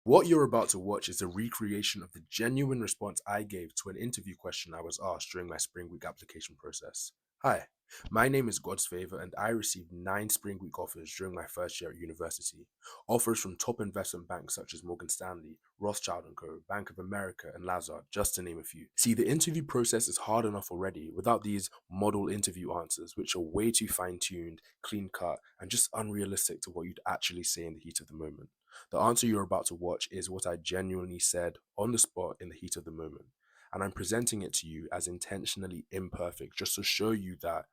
What you're about to watch is a recreation of the genuine response I gave to an interview question I was asked during my Spring Week application process. Hi, my name is God's Favor, and I received 9 Spring Week offers during my first year at university. Offers from top investment banks such as Morgan Stanley, Rothschild & Co., Bank of America, and Lazard, just to name a few. See, the interview process is hard enough already without these model interview answers, which are way too fine-tuned, clean-cut, and just unrealistic to what you'd actually say in the heat of the moment. The answer you're about to watch is what I genuinely said on the spot in the heat of the moment. And I'm presenting it to you as intentionally imperfect, just to show you that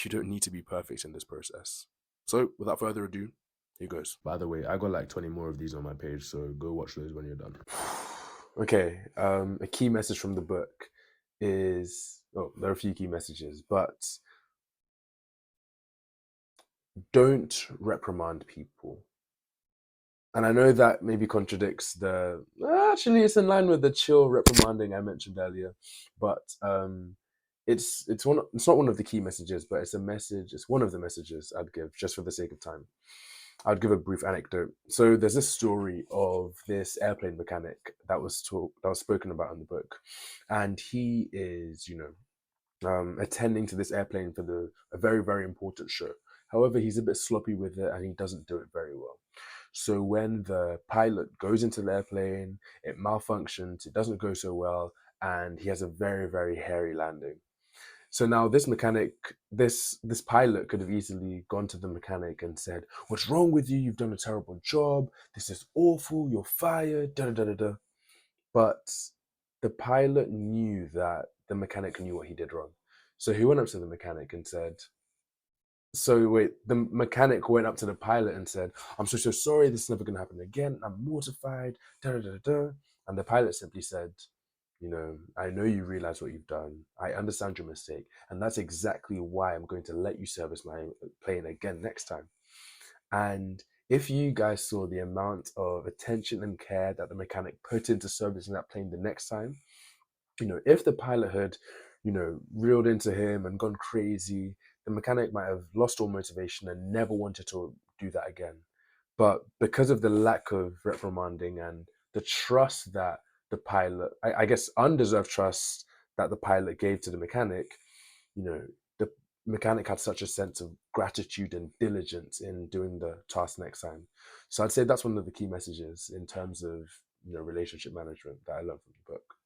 you don't need to be perfect in this process. So, without further ado, here goes. By the way, I got like 20 more of these on my page, so go watch those when you're done. Okay, a key message from the book is, oh, there are a few key messages, but don't reprimand people. And I know that maybe contradicts the. Actually, it's in line with the chill reprimanding I mentioned earlier, but it's not one of the key messages, but it's a message. It's one of the messages I'd give just for the sake of time. I'd give a brief anecdote. So there's this story of this airplane mechanic that was spoken about in the book, and he is attending to this airplane for a very very important show. However, he's a bit sloppy with it, and he doesn't do it very well. So when the pilot goes into the airplane, it malfunctions, it doesn't go so well, and he has a very, very hairy landing. So now this mechanic, this pilot could have easily gone to the mechanic and said, "What's wrong with you? You've done a terrible job. This is awful. You're fired." Da da da da. But the pilot knew that the mechanic knew what he did wrong. So he went up to the mechanic and said, so wait, the mechanic went up to the pilot and said, "I'm so sorry. This is never going to happen again. I'm mortified." Da, da, da, da. And the pilot simply said, "I know you realize what you've done. I understand your mistake, and that's exactly why I'm going to let you service my plane again next time." And if you guys saw the amount of attention and care that the mechanic put into servicing that plane the next time, if the pilot had, reeled into him and gone crazy, the mechanic might have lost all motivation and never wanted to do that again. But because of the lack of reprimanding and the trust that the pilot, I guess undeserved trust that the pilot gave to the mechanic, the mechanic had such a sense of gratitude and diligence in doing the task next time. So I'd say that's one of the key messages in terms of relationship management that I learned from the book.